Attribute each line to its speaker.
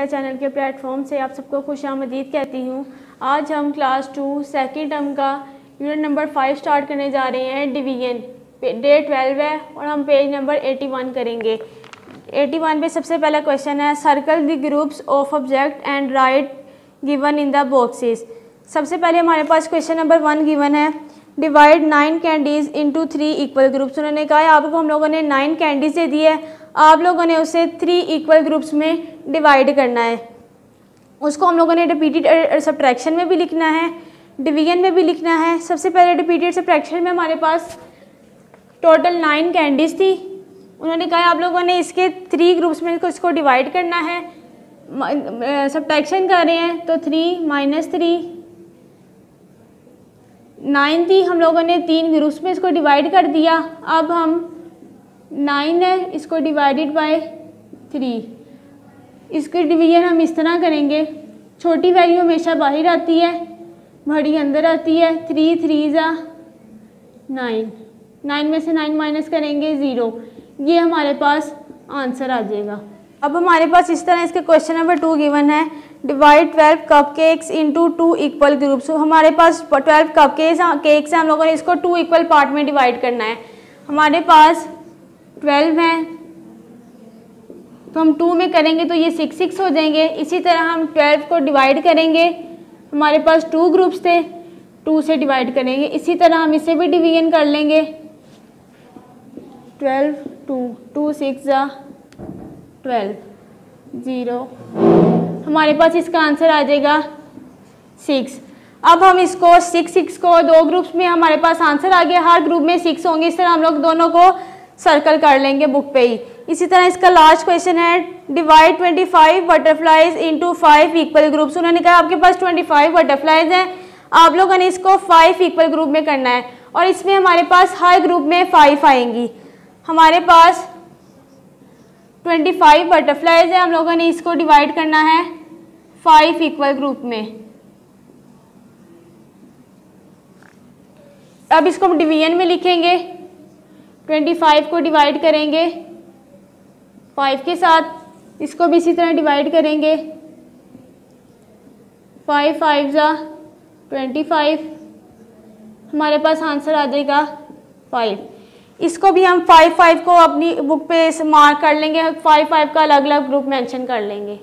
Speaker 1: Media channel के platform से आप सबको खुशामदीद कहती हूँ। आज हम क्लास 2 सेकेंड टर्म का यूनिट नंबर 5 स्टार्ट करने जा रहे हैं। डिवीजन डे 12 है और हम पेज नंबर 81 करेंगे। 81 पे सबसे पहला क्वेश्चन है, circle the groups of object and right given in the boxes. सबसे पहले हमारे पास क्वेश्चन नंबर 1 गिवन है, divide 9 candies into 3 equal groups. उन्होंने कहा है आपको हम लोगों ने 9 कैंडीज दे दी है, आप लोगों ने उसे 3 इक्वल ग्रुप्स में डिवाइड करना है। उसको हम लोगों ने रिपीटेड सब्ट्रैक्शन में भी लिखना है, डिवीजन में भी लिखना है। सबसे पहले रिपीटेड सब्ट्रैक्शन में हमारे पास टोटल 9 कैंडीज थी। उन्होंने कहा आप लोगों ने इसके 3 ग्रुप्स में इसको डिवाइड करना है। सब्ट्रैक्शन कर रहे हैं तो 3 - 3 9 थी, हम लोगों ने 3 ग्रुप्स में इसको डिवाइड कर दिया। अब हम 9 है, इसको डिवाइडेड बाय 3, इसकी डिवीजन हम इस तरह करेंगे। छोटी वैल्यू हमेशा बाहर आती है, बड़ी अंदर आती है। 3 3 ज़ा 9, 9 में से 9 माइनस करेंगे 0, ये हमारे पास आंसर आ जाएगा। अब हमारे पास इस तरह इसके क्वेश्चन नंबर 2 गिवन है, divide 12 cupcakes into 2 equal groups. हमारे पास 12 केक्स हैं, हम लोगों ने इसको 2 इक्वल पार्ट में डिवाइड करना है। हमारे पास 12 हैं तो हम 2 में करेंगे तो ये 6 6 हो जाएंगे। इसी तरह हम 12 को डिवाइड करेंगे, हमारे पास 2 ग्रुप्स थे, 2 से डिवाइड करेंगे। इसी तरह हम इसे भी डिवीजन कर लेंगे। 12 2 6 ज़ा 12 0, हमारे पास इसका आंसर आ जाएगा 6। अब हम इसको 6 को 2 ग्रुप्स में, हमारे पास आंसर आ गया। हर ग्रुप में 6 होंगे। इस तरह हम लोग दोनों को सर्कल कर लेंगे बुक पे ही। इसी तरह इसका लास्ट क्वेश्चन है, divide 25 butterflies into 5 equal groups. उन्होंने कहा आपके पास 25 बटरफ्लाइज हैं, आप लोगों ने इसको 5 इक्वल ग्रुप में करना है और इसमें हमारे पास हर ग्रुप में 5 आएंगी। हमारे पास 25 बटरफ्लाइज है, हम लोगों ने इसको डिवाइड करना है 5 इक्वल ग्रुप में। अब इसको हम डिवीजन में लिखेंगे। 25 को डिवाइड करेंगे 5 के साथ, इसको भी इसी तरह डिवाइड करेंगे। 5 5 ज़ा 25, हमारे पास आंसर आ जाएगा 5। इसको भी हम 5 5 को अपनी बुक पे मार्क कर लेंगे, 5 5 का अलग अलग ग्रुप मेंशन कर लेंगे।